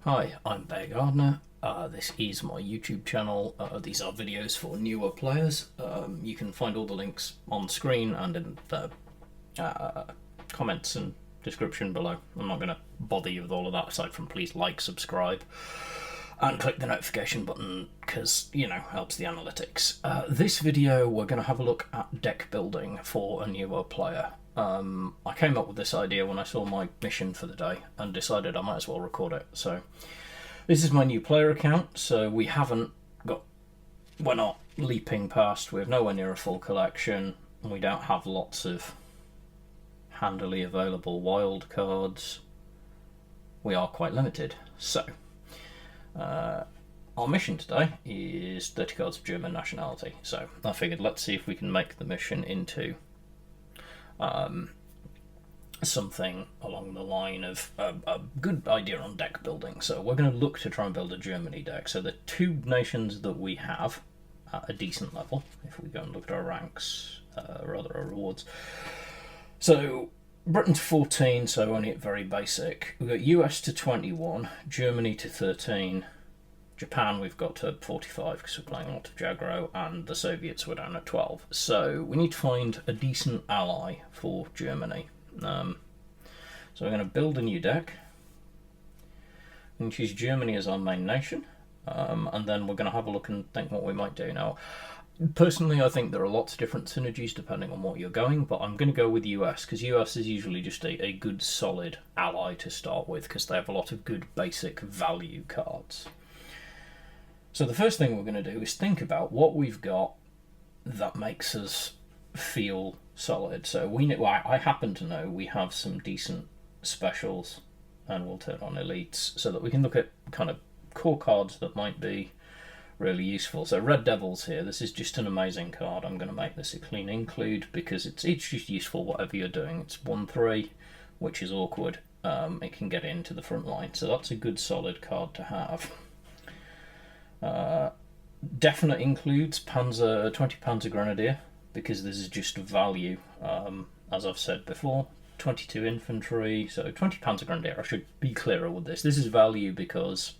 Hi, I'm Bear Gardner. This is my YouTube channel. These are videos for newer players. You can find all the links on screen and in the comments and description below. I'm not going to bother you with all of that aside from please like, subscribe, and click the notification button because, you know, helps the analytics. This video we're going to have a look at deck building for a newer player. I came up with this idea when I saw my mission for the day and decided I might as well record it. So this is my new player account, so we're not leaping past, we have nowhere near a full collection, and we don't have lots of handily available wild cards. We are quite limited. So our mission today is 30 cards of German nationality. So I figured let's see if we can make the mission into something along the line of a good idea on deck building. So we're going to look to try and build a Germany deck. So the two nations that we have at a decent level, if we go and look at our ranks, rather our rewards. So Britain to 14, so only at very basic. We've got US to 21, Germany to 13, Japan we've got to 45 because we're playing a lot of Jagro, and the Soviets were down at 12. So we need to find a decent ally for Germany. So we're going to build a new deck. We can choose Germany as our main nation, and then we're going to have a look and think what we might do. Now, personally, I think there are lots of different synergies depending on what you're going, but I'm going to go with US because US is usually just a good solid ally to start with because they have a lot of good basic value cards. So the first thing we're going to do is think about what we've got that makes us feel solid. So I happen to know we have some decent specials, and we'll turn on elites so that we can look at kind of core cards that might be really useful. So Red Devils here, this is just an amazing card. I'm going to make this a clean include because it's just useful whatever you're doing. It's 1/3, which is awkward. It can get into the front line, so that's a good solid card to have. Definite includes 20 Panzer Grenadier because this is just value, as I've said before. 22 infantry, so 20 Panzer Grenadier. I should be clearer with this. This is value because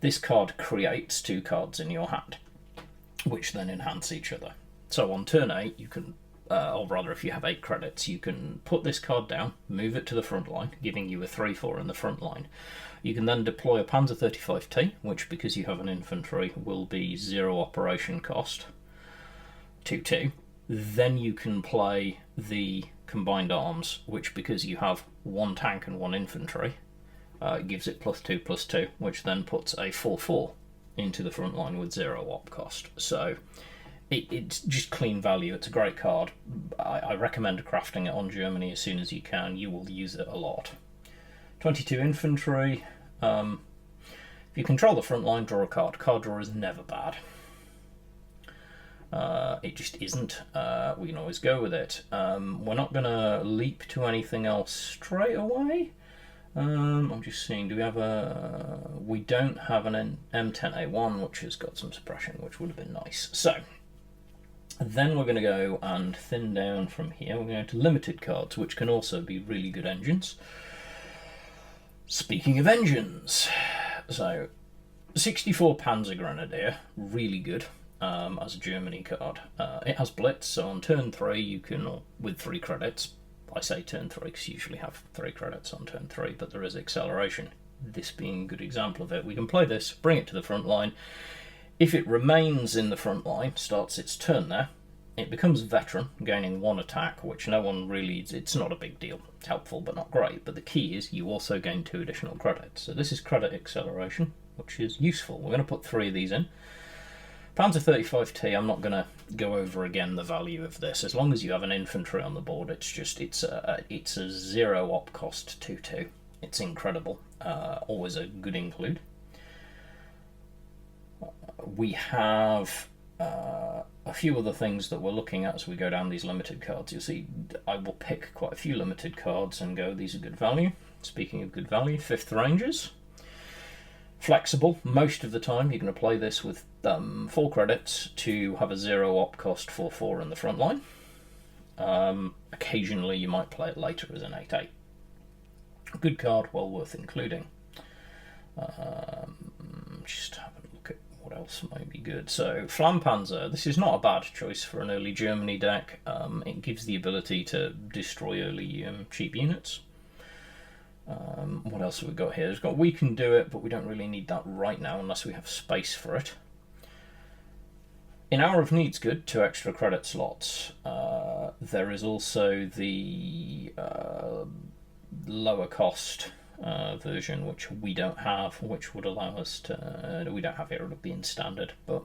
this card creates two cards in your hand, which then enhance each other. So on turn 8, you can, or rather if you have 8 credits, you can put this card down, move it to the front line, giving you a 3/4 in the front line. You can then deploy a Panzer 35T, which because you have an infantry will be 0 operation cost, 2/2. Then you can play the combined arms, which because you have 1 tank and 1 infantry, gives it +2/+2, which then puts a 4/4 into the front line with 0 op cost. So it's just clean value. It's a great card. I recommend crafting it on Germany as soon as you can. You will use it a lot. 22 infantry. If you control the front line, draw a card. Card draw is never bad. It just isn't. We can always go with it. We're not going to leap to anything else straight away. I'm just seeing, do we have we don't have an M10A1, which has got some suppression, which would have been nice. So, then we're going to go and thin down from here. We're going to limited cards, which can also be really good engines. Speaking of engines, so 64 Panzer Grenadier, really good as a Germany card. It has Blitz, so on turn 3 you can, with 3 credits, I say turn 3 because you usually have 3 credits on turn 3, but there is acceleration. This being a good example of it. We can play this, bring it to the front line. If it remains in the front line, starts its turn there, it becomes veteran, gaining 1 attack, which no one really, it's not a big deal. It's helpful, but not great. But the key is you also gain 2 additional credits. So this is credit acceleration, which is useful. We're going to put 3 of these in. Panzer 35T, I'm not going to go over again the value of this. As long as you have an infantry on the board, it's a 0 op cost 2/2. It's incredible. Always a good include. We have a few other things that we're looking at as we go down these limited cards. You'll see I will pick quite a few limited cards and go, these are good value. Speaking of good value, 5th Rangers. Flexible. Most of the time you're going to play this with 4 credits to have a 0 op cost 4/4 in the front line. Occasionally you might play it later as an 8/8. Good card, well worth including. Just have a look at what else might be good. So Flampanzer, this is not a bad choice for an early Germany deck. It gives the ability to destroy early cheap units. What else have we got here? We've got We Can Do It, but we don't really need that right now unless we have space for it. In Hour of Need's good, 2 extra credit slots. There is also the lower cost version, which we don't have, which would allow us to. We don't have it, it'll be in standard, but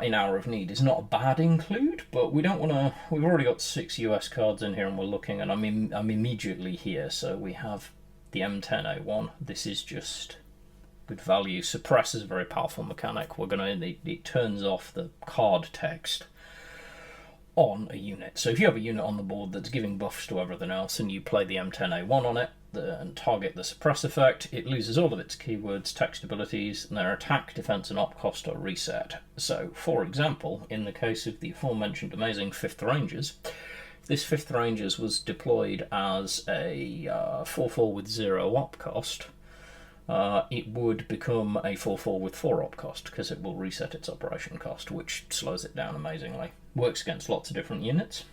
in Hour of Need is not a bad include, but we don't want to. We've already got 6 US cards in here, and we're looking, and I'm immediately here. So we have the M10A1. This is just good value. Suppress is a very powerful mechanic. We're gonna. It turns off the card text on a unit. So if you have a unit on the board that's giving buffs to everything else, and you play the M10A1 on it and target the suppress effect, it loses all of its keywords, text abilities, and their attack, defense, and op cost are reset. So, for example, in the case of the aforementioned amazing 5th Rangers, this 5th Rangers was deployed as a 4/4 with 0 op cost. It would become a 4/4 with 4 op cost because it will reset its operation cost, which slows it down amazingly. Works against lots of different units.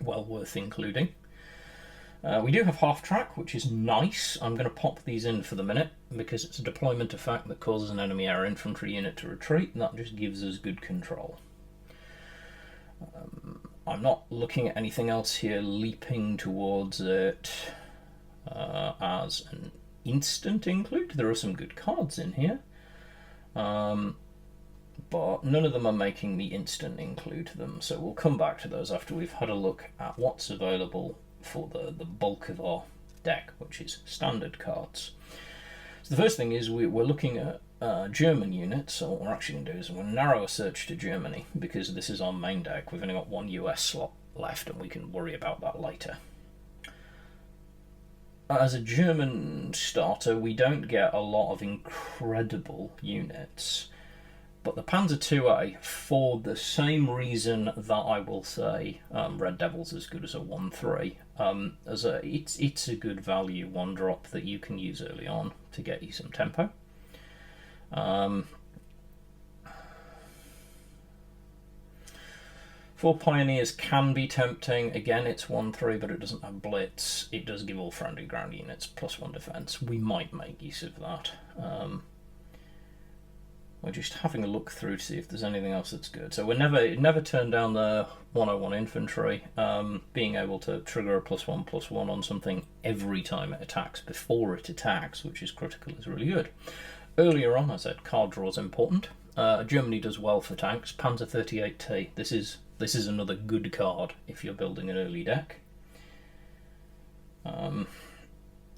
Well worth including. We do have half track, which is nice. I'm going to pop these in for the minute because it's a deployment effect that causes an enemy air infantry unit to retreat, and that just gives us good control. I'm not looking at anything else here leaping towards it as an instant include. There are some good cards in here, but none of them are making the instant include them, so we'll come back to those after we've had a look at what's available for the bulk of our deck, which is standard cards. So the first thing is we're looking at German units, so what we're actually going to do is we're going to narrow a search to Germany, because this is our main deck. We've only got 1 US slot left, and we can worry about that later. As a German starter, we don't get a lot of incredible units, but the Panzer IIA, for the same reason that I will say Red Devil's as good as a 1/3, it's a good value 1-drop that you can use early on to get you some tempo. For Pioneers can be tempting. Again, it's 1/3, but it doesn't have Blitz. It does give all friendly ground units +1 defense. We might make use of that. We're just having a look through to see if there's anything else that's good. So we're never turn down the 101 infantry. Being able to trigger a +1/+1 on something every time it attacks before it attacks, which is critical, is really good. Earlier on, I said card draw is important. Germany does well for tanks. Panzer 38T. This is another good card if you're building an early deck.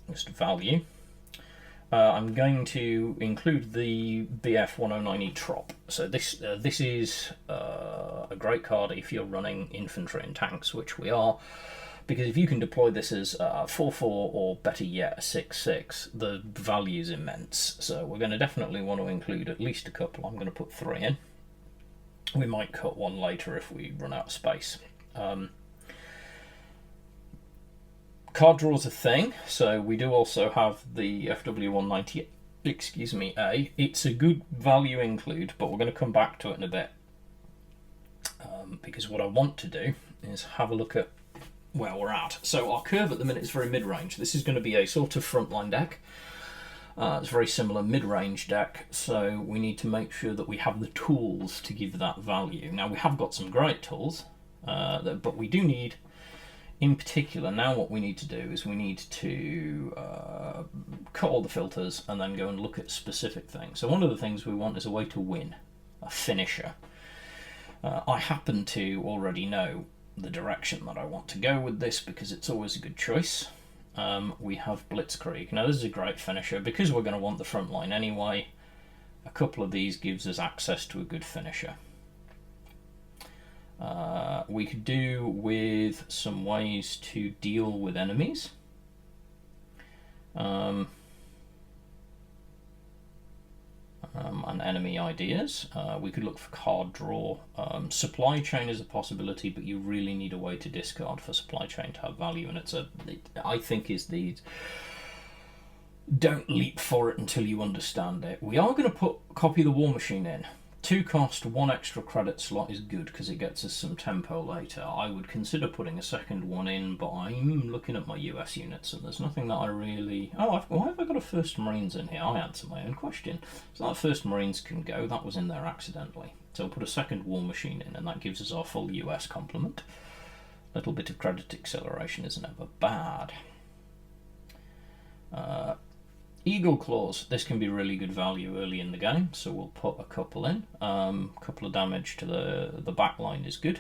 Just value. I'm going to include the BF 109E Trop. So this is a great card if you're running infantry and tanks, which we are, because if you can deploy this as 4/4 or better yet a 6/6, the value is immense. So we're going to definitely want to include at least a couple. I'm going to put 3 in. We might cut 1 later if we run out of space. Card draw is a thing, so we do also have the FW190, A. It's a good value include, but we're going to come back to it in a bit. Because what I want to do is have a look at where we're at. So our curve at the minute is very mid-range. This is going to be a sort of frontline deck. It's a very similar mid-range deck, so we need to make sure that we have the tools to give that value. Now, we have got some great tools, but we do need, in particular, now what we need to do is we need to cut all the filters and then go and look at specific things. So one of the things we want is a way to win, a finisher. I happen to already know the direction that I want to go with this because it's always a good choice. We have Blitzkrieg. Now this is a great finisher because we're going to want the front line anyway. A couple of these gives us access to a good finisher. We could do with some ways to deal with enemies. And enemy ideas. We could look for card draw. Supply chain is a possibility, but you really need a way to discard for supply chain to have value, and I think is the don't leap for it until you understand it. We are going to put Copy the War Machine in. 2 cost, 1 extra credit slot is good because it gets us some tempo later. I would consider putting a second one in, but I'm looking at my US units and there's nothing that I really... Oh, why have I got a 1st Marines in here? I answer my own question. So that 1st Marines can go. That was in there accidentally. So we'll put a second War Machine in and that gives us our full US complement. A little bit of credit acceleration is never bad. Eagle Claws, this can be really good value early in the game, so we'll put a couple in. Couple of damage to the back line is good.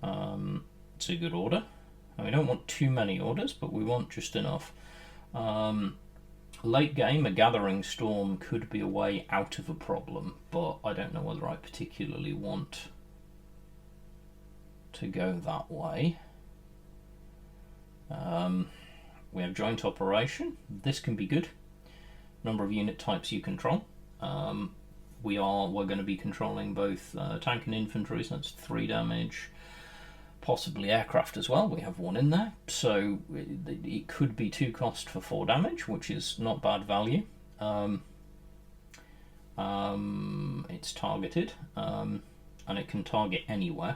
It's a good order. And we don't want too many orders, but we want just enough. Late game, a Gathering Storm could be a way out of a problem, but I don't know whether I particularly want to go that way. We have Joint Operation. This can be good. Number of unit types you control. We're going to be controlling both tank and infantry, so that's 3 damage. Possibly aircraft as well. We have 1 in there, so it could be 2 cost for 4 damage, which is not bad value. It's targeted, and it can target anywhere.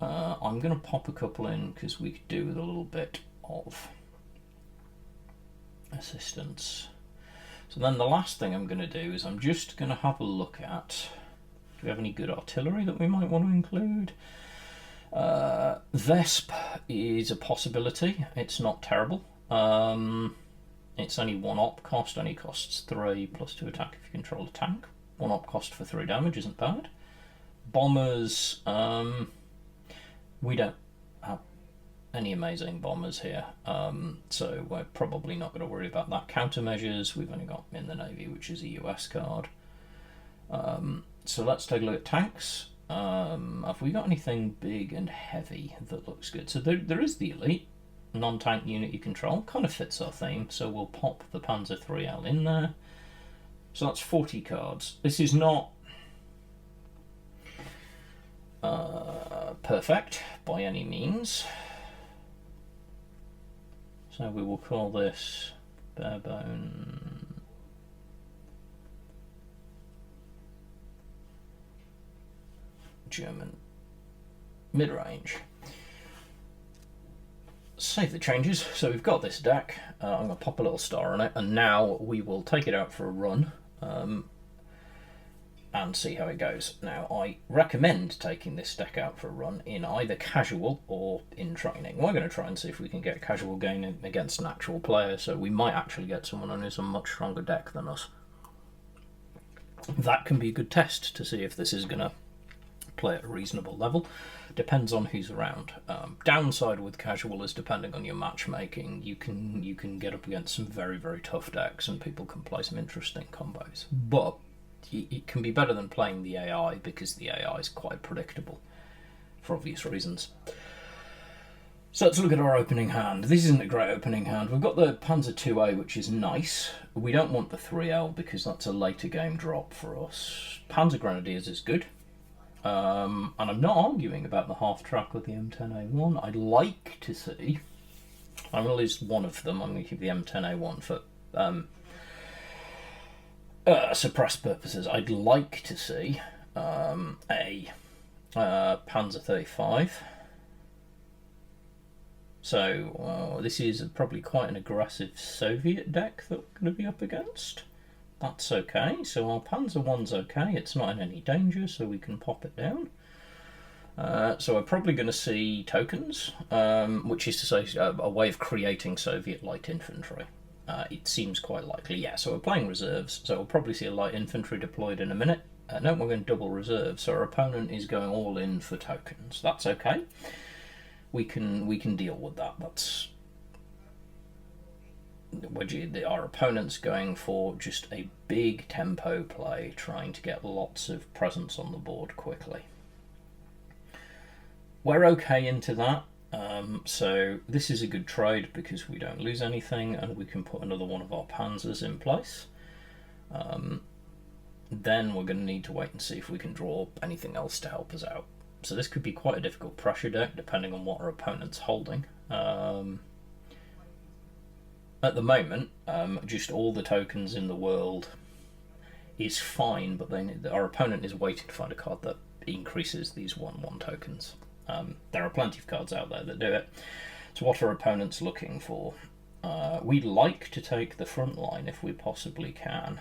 I'm going to pop a couple in because we could do with a little bit of assistance. So then the last thing I'm going to do is I'm just going to have a look at, do we have any good artillery that we might want to include? Vesp is a possibility. It's not terrible. It's only 1 op cost, only costs 3 plus 2 attack if you control a tank. 1 op cost for 3 damage isn't bad. Bombers, we don't have any amazing bombers here, so we're probably not going to worry about that. Countermeasures, we've only got in the Navy, which is a US card. So let's take a look at tanks. Have we got anything big and heavy that looks good? So there is the Elite, non-tank unit you control, kind of fits our theme, so we'll pop the Panzer IIIL in there. So that's 40 cards. This is not perfect by any means. So we will call this Barebone German mid-range. Save the changes. So we've got this deck. I'm going to pop a little star on it, and now we will take it out for a run and see how it goes. Now, I recommend taking this deck out for a run in either casual or in training. We're going to try and see if we can get a casual game against an actual player, so we might actually get someone who's a much stronger deck than us. That can be a good test to see if this is going to play at a reasonable level. Depends on who's around. Downside with casual is depending on your matchmaking. You can get up against some very, very tough decks and people can play some interesting combos. But it can be better than playing the AI because the AI is quite predictable for obvious reasons. So let's look at our opening hand. This isn't a great opening hand. We've got the Panzer IIA, which is nice. We don't want the 3L because that's a later game drop for us. Panzer Grenadiers is good. And I'm not arguing about the half track with the M10A1. I'd like to see, I'm going to lose one of them. I'm going to keep the M10A1 for suppress purposes. I'd like to see a Panzer 35. So this is probably quite an aggressive Soviet deck that we're going to be up against. That's okay. So our Panzer 1's okay. It's not in any danger, so we can pop it down. So we're probably going to see tokens, which is to say a way of creating Soviet light infantry. It seems quite likely, yeah. So we're playing reserves, so we'll probably see a light infantry deployed in a minute. No, we're going to double reserves, so our opponent is going all in for tokens. That's okay. We can deal with that. That's our opponent's going for just a big tempo play, trying to get lots of presence on the board quickly. We're okay into that. So this is a good trade because we don't lose anything and we can put another one of our panzers in place. Then we're going to need to wait and see if we can draw anything else to help us out. So this could be quite a difficult pressure deck depending on what our opponent's holding. At the moment, just all the tokens in the world is fine, but our opponent is waiting to find a card that increases these 1/1 tokens. There are plenty of cards out there that do it. So what are opponents looking for? We'd like to take the front line if we possibly can,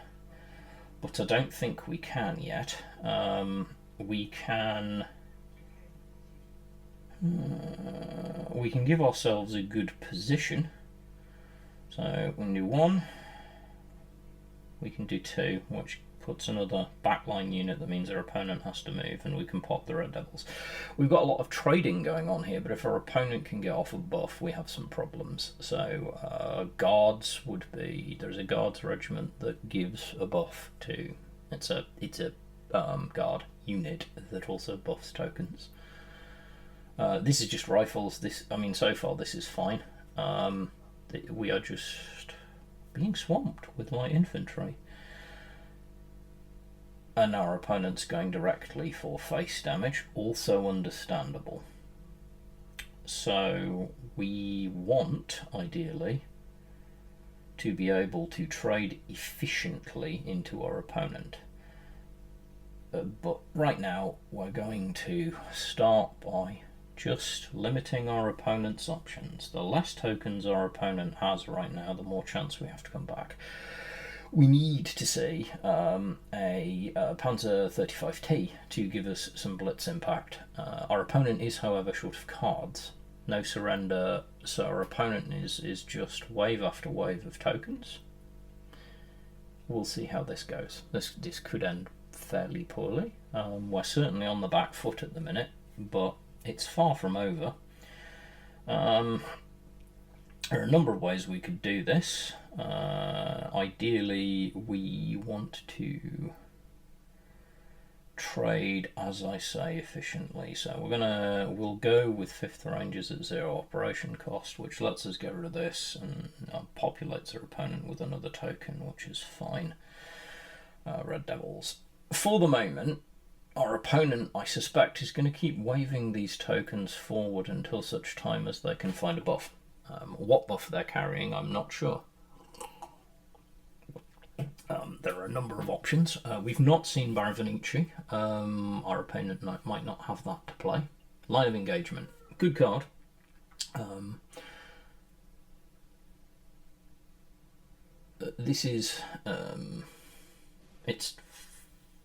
but I don't think we can yet. We can give ourselves a good position. So we can do 1, we can do 2, which puts another backline unit that means our opponent has to move, and we can pop the Red Devils. We've got a lot of trading going on here, but if our opponent can get off a buff, we have some problems. So guards would be, there's a guards regiment that gives a buff to, it's a guard unit that also buffs tokens. This is just rifles. So far this is fine. We are just being swamped with light infantry. And our opponent's going directly for face damage, also understandable. So we want, ideally, to be able to trade efficiently into our opponent. But right now, we're going to start by just limiting our opponent's options. The less tokens our opponent has right now, the more chance we have to come back. We need to see a Panzer 35T to give us some blitz impact. Our opponent is, however, short of cards. No surrender, so our opponent is just wave after wave of tokens. We'll see how this goes. This could end fairly poorly. We're certainly on the back foot at the minute, but it's far from over. There are a number of ways we could do this. Ideally, we want to trade, as I say, efficiently. So we'll go with 5th Rangers at 0 operation cost, which lets us get rid of this and populates our opponent with another token, which is fine. Red Devils. For the moment, our opponent, I suspect, is going to keep waving these tokens forward until such time as they can find a buff. What buff they're carrying, I'm not sure. There are a number of options. We've not seen Baravanici. Our opponent might not have that to play. Line of Engagement, good card. This is it's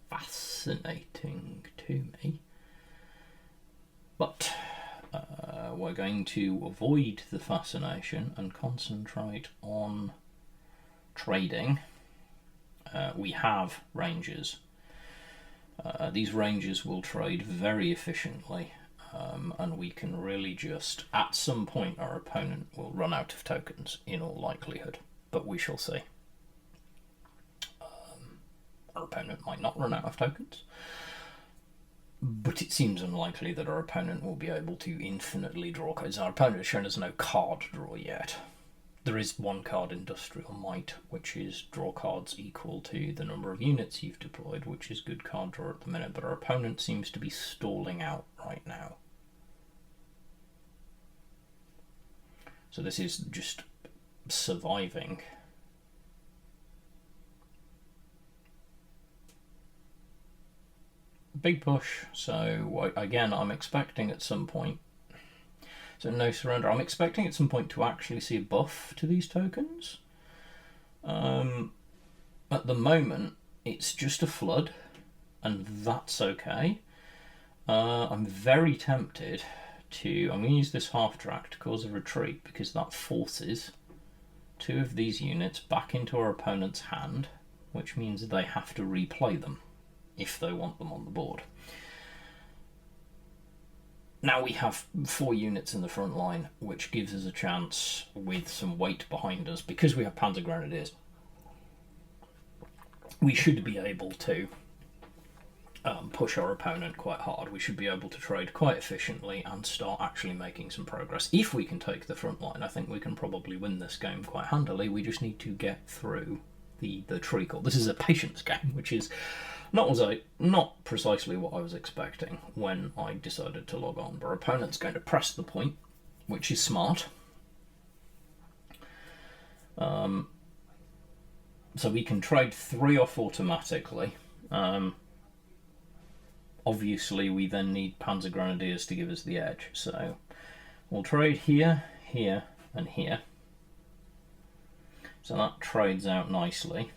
fascinating to me, but we're going to avoid the fascination and concentrate on trading. We have rangers. These rangers will trade very efficiently, and we can really just, at some point, our opponent will run out of tokens in all likelihood, but we shall see. Our opponent might not run out of tokens, but it seems unlikely that our opponent will be able to infinitely draw cards. Our opponent has shown us no card draw yet. There is one card, Industrial Might, which is draw cards equal to the number of units you've deployed, which is good card draw at the minute, but our opponent seems to be stalling out right now. So this is just surviving. Big push, so again, I'm expecting at some point, so no surrender, I'm expecting at some point to actually see a buff to these tokens. At the moment, it's just a flood, and that's okay. I'm very tempted to, I'm going to use this half track to cause a retreat, because that forces 2 of these units back into our opponent's hand, which means they have to replay them if they want them on the board. Now we have 4 units in the front line, which gives us a chance with some weight behind us. Because we have Panzer Grenadiers, we should be able to push our opponent quite hard. We should be able to trade quite efficiently and start actually making some progress. If we can take the front line, I think we can probably win this game quite handily. We just need to get through the treacle. This is a patience game, which is not precisely what I was expecting when I decided to log on. But our opponent's going to press the point, which is smart. So we can trade 3 off automatically. Obviously, we then need Panzer Grenadiers to give us the edge. So we'll trade here, here, and here. So that trades out nicely.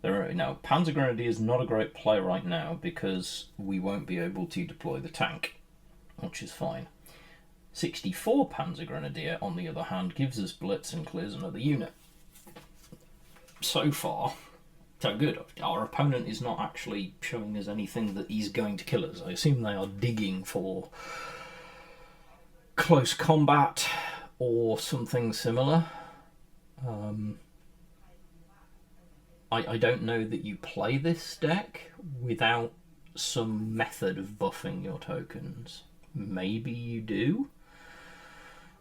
Now, Panzer Grenadier is not a great play right now because we won't be able to deploy the tank, which is fine. 64 Panzer Grenadier, on the other hand, gives us Blitz and clears another unit. So far, so good. Our opponent is not actually showing us anything that he's going to kill us. I assume they are digging for close combat or something similar. I don't know that you play this deck without some method of buffing your tokens. Maybe you do.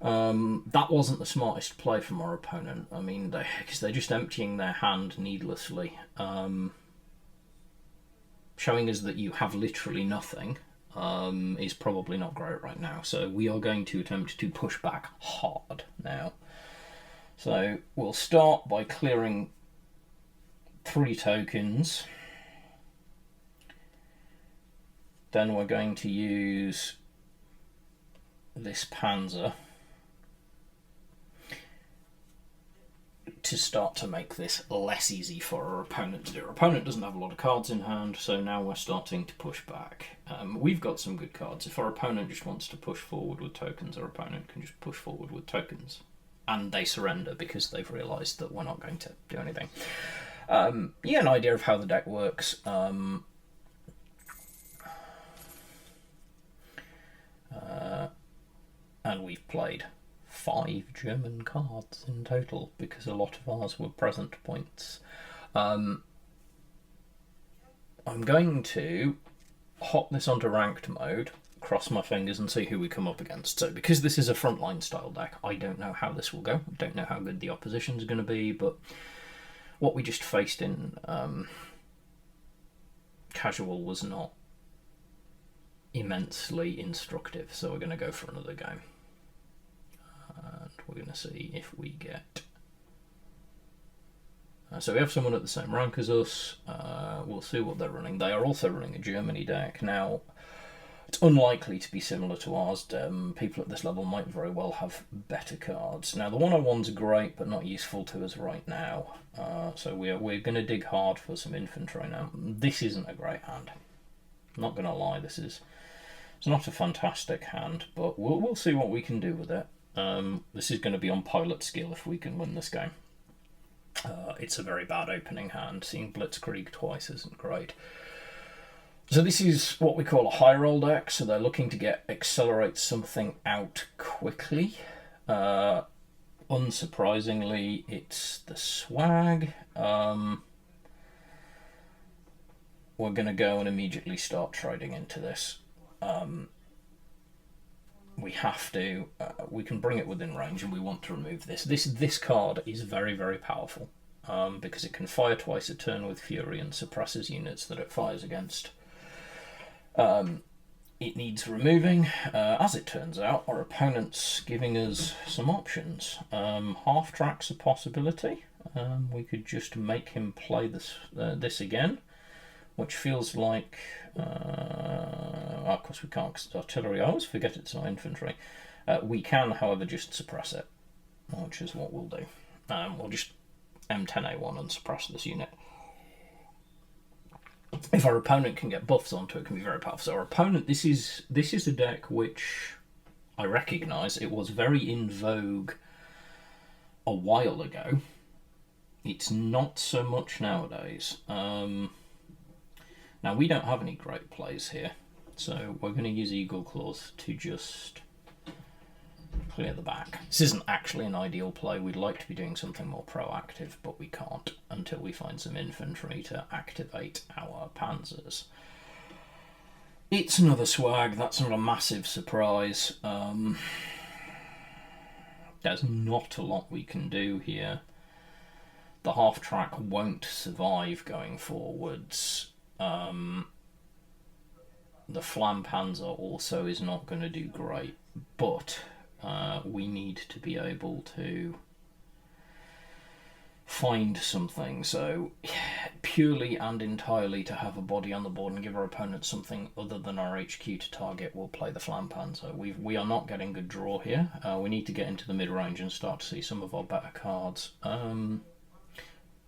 That wasn't the smartest play from our opponent. I mean, because they're just emptying their hand needlessly, showing us that you have literally nothing is probably not great right now. So we are going to attempt to push back hard now. So we'll start by clearing 3 tokens. Then we're going to use this Panzer to start to make this less easy for our opponent to do. Our opponent doesn't have a lot of cards in hand, so now we're starting to push back. We've got some good cards. If our opponent just wants to push forward with tokens, our opponent can just push forward with tokens. And they surrender because they've realised that we're not going to do anything. Yeah, an idea of how the deck works. And we've played 5 German cards in total because a lot of ours were present points. I'm going to hop this onto ranked mode, cross my fingers and see who we come up against. So because this is a frontline style deck, I don't know how this will go. I don't know how good the opposition's going to be, but what we just faced in casual was not immensely instructive, so we're going to go for another game. And we're going to see if we get... so we have someone at the same rank as us. We'll see what they're running. They are also running a Germany deck. Now, it's unlikely to be similar to ours. People at this level might very well have better cards. Now, the 101's great, but not useful to us right now. So we're going to dig hard for some infantry now. This isn't a great hand. I'm not going to lie, it's not a fantastic hand, but we'll see what we can do with it. This is going to be on pilot skill if we can win this game. It's a very bad opening hand. Seeing Blitzkrieg twice isn't great. So this is what we call a high roll deck, so they're looking to accelerate something out quickly. Unsurprisingly, it's the swag. We're going to go and immediately start trading into this. We have to. We can bring it within range, and we want to remove this. This card is very, very powerful because it can fire twice a turn with Fury and suppresses units that it fires against. It needs removing. As it turns out, our opponent's giving us some options. Half track's a possibility. We could just make him play this again, which feels like... of course we can't, because it's artillery. I always forget it's not infantry. We can, however, just suppress it, which is what we'll do. We'll just M10A1 and suppress this unit. If our opponent can get buffs onto it, it can be very powerful. So our opponent, this is a deck which I recognise. It was very in vogue a while ago. It's not so much nowadays. Now, we don't have any great plays here, so we're going to use Eagle Claws to just clear the back. This isn't actually an ideal play. We'd like to be doing something more proactive, but we can't until we find some infantry to activate our panzers. It's another swag. That's not a massive surprise. There's not a lot we can do here. The half track won't survive going forwards. The Flampanzer also is not going to do great, but we need to be able to find something. So purely and entirely to have a body on the board and give our opponent something other than our HQ to target, we'll play the Flampan. So we are not getting good draw here. We need to get into the mid-range and start to see some of our better cards.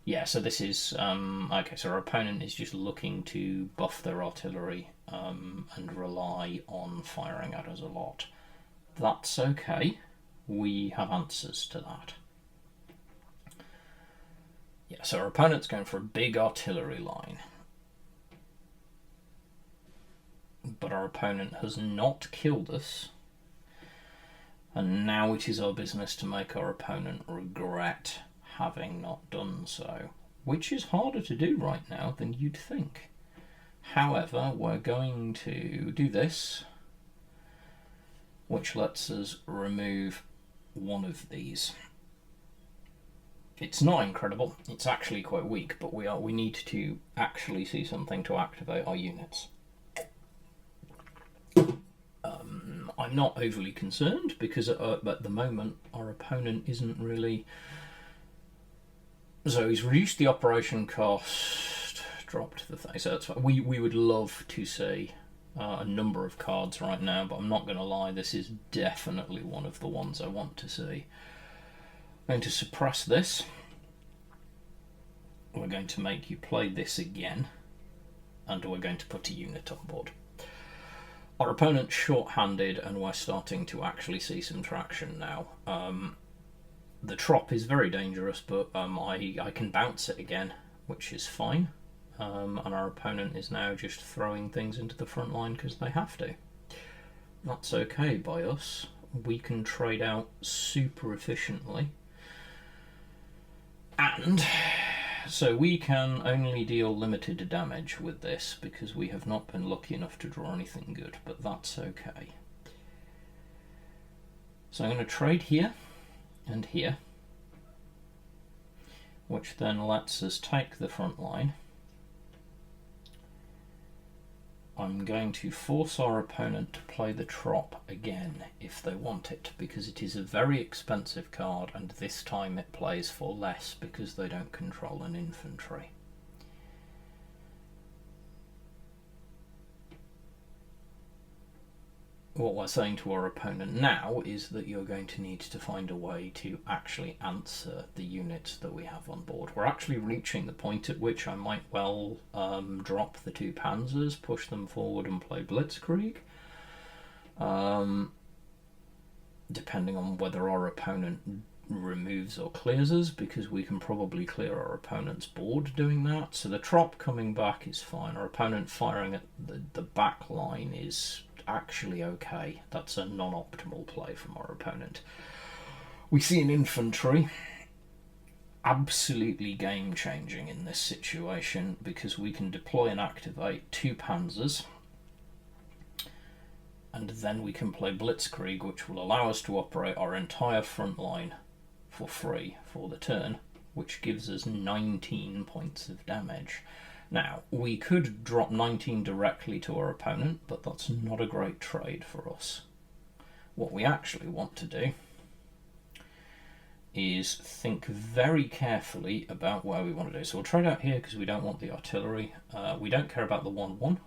Yeah, so this is... okay, so our opponent is just looking to buff their artillery and rely on firing at us a lot. That's okay. We have answers to that. Yeah, so our opponent's going for a big artillery line. But our opponent has not killed us. And now it is our business to make our opponent regret having not done so. Which is harder to do right now than you'd think. However, we're going to do this, which lets us remove one of these. It's not incredible, it's actually quite weak, but we need to actually see something to activate our units. I'm not overly concerned because at the moment our opponent isn't really... So he's reduced the operation cost, dropped the thing, so that's fine. We would love to see a number of cards right now, but I'm not going to lie, this is definitely one of the ones I want to see. I'm going to suppress this. We're going to make you play this again, and we're going to put a unit on board. Our opponent's short-handed, and we're starting to actually see some traction now. The Trop is very dangerous, but I can bounce it again, which is fine. And our opponent is now just throwing things into the front line because they have to. That's okay by us. We can trade out super efficiently. And so we can only deal limited damage with this because we have not been lucky enough to draw anything good, but that's okay. So I'm going to trade here and here, which then lets us take the front line. I'm going to force our opponent to play the Trop again if they want it, because it is a very expensive card, and this time it plays for less because they don't control an infantry. What we're saying to our opponent now is that you're going to need to find a way to actually answer the units that we have on board. We're actually reaching the point at which I might well drop the 2 Panzers, push them forward and play Blitzkrieg. Depending on whether our opponent removes or clears us, because we can probably clear our opponent's board doing that. So the Trop coming back is fine. Our opponent firing at the back line is actually okay. That's a non-optimal play from our opponent. We see an infantry absolutely game-changing in this situation because we can deploy and activate 2 Panzers, and then we can play Blitzkrieg, which will allow us to operate our entire front line for free for the turn, which gives us 19 points of damage. Now, we could drop 19 directly to our opponent, but that's not a great trade for us. What we actually want to do is think very carefully about where we want to do. So we'll trade out here because we don't want the artillery. We don't care about the 1-1.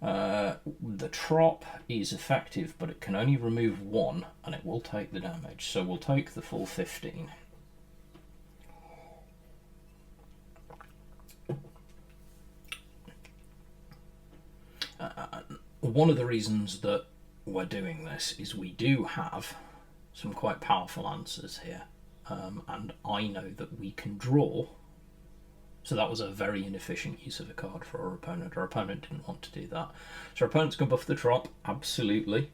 The Trop is effective, but it can only remove 1, and it will take the damage. So we'll take the full 15. One of the reasons that we're doing this is we do have some quite powerful answers here, and I know that we can draw. So that was a very inefficient use of a card for our opponent. Our opponent didn't want to do that. So our opponent's going to buff the Trop, absolutely.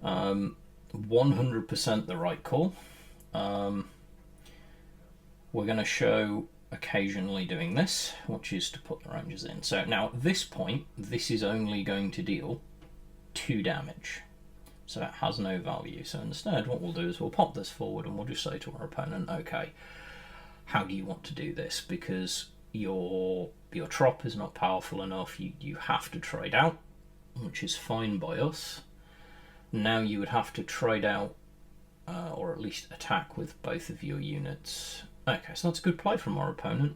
100% the right call. We're going to show occasionally doing this, which is to put the Rangers in. So now at this point, this is only going to deal 2 damage. So it has no value. So instead what we'll do is we'll pop this forward and we'll just say to our opponent, okay, how do you want to do this? Because your Trop is not powerful enough, you have to trade out, which is fine by us. now you would have to trade out, or at least attack with both of your units. Okay, so that's a good play from our opponent.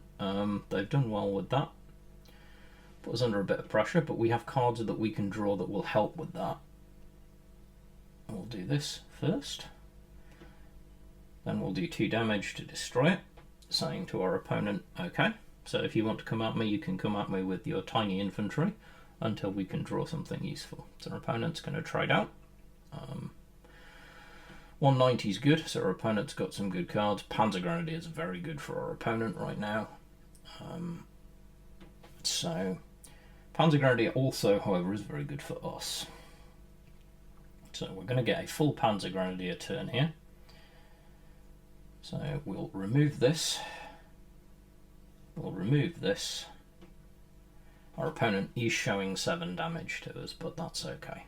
They've done well with that. Put us under a bit of pressure, but we have cards that we can draw that will help with that. We'll do this first. Then we'll do 2 damage to destroy it, saying to our opponent, okay, so if you want to come at me, you can come at me with your tiny infantry until we can draw something useful. So our opponent's going to trade out. 190 is good, so our opponent's got some good cards. Panzer Grenadier is very good for our opponent right now. So Panzer Grenadier also, however, is very good for us. So we're going to get a full Panzer Grenadier turn here. So we'll remove this. We'll remove this. Our opponent is showing 7 damage to us, but that's okay.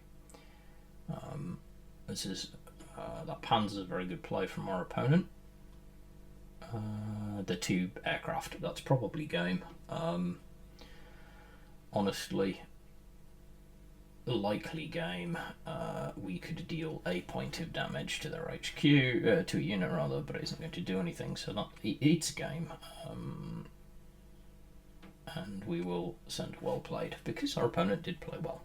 This is that Panzer is a very good play from our opponent. The 2 aircraft, that's probably game. Honestly, likely game. We could deal a point of damage to their HQ, to a unit rather, but it isn't going to do anything, so that it's game. And we will send well played, because our opponent did play well.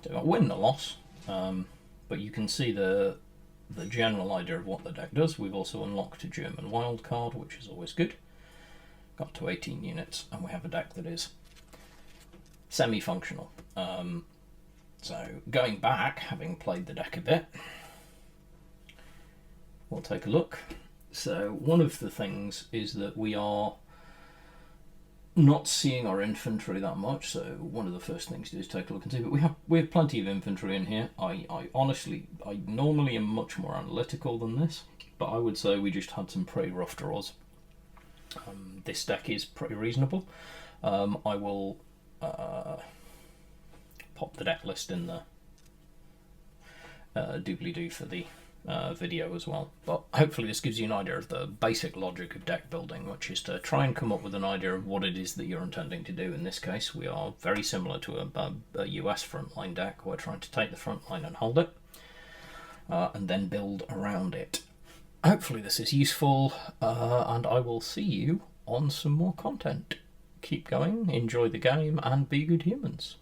So I win the loss, but you can see the general idea of what the deck does. We've also unlocked a German wildcard, which is always good. Got to 18 units, and we have a deck that is semi-functional. So going back, having played the deck a bit, we'll take a look. So one of the things is that we are not seeing our infantry that much, so one of the first things to do is take a look and see, but we have plenty of infantry in here. I normally am much more analytical than this, but I would say we just had some pretty rough draws. This deck is pretty reasonable. I will pop the deck list in the doobly-doo for the video as well, but hopefully this gives you an idea of the basic logic of deck building, which is to try and come up with an idea of what it is that you're intending to do. In this case, we are very similar to a US frontline deck. We're trying to take the front line and hold it, and then build around it. Hopefully this is useful, and I will see you on some more content. Keep going, enjoy the game, and be good humans.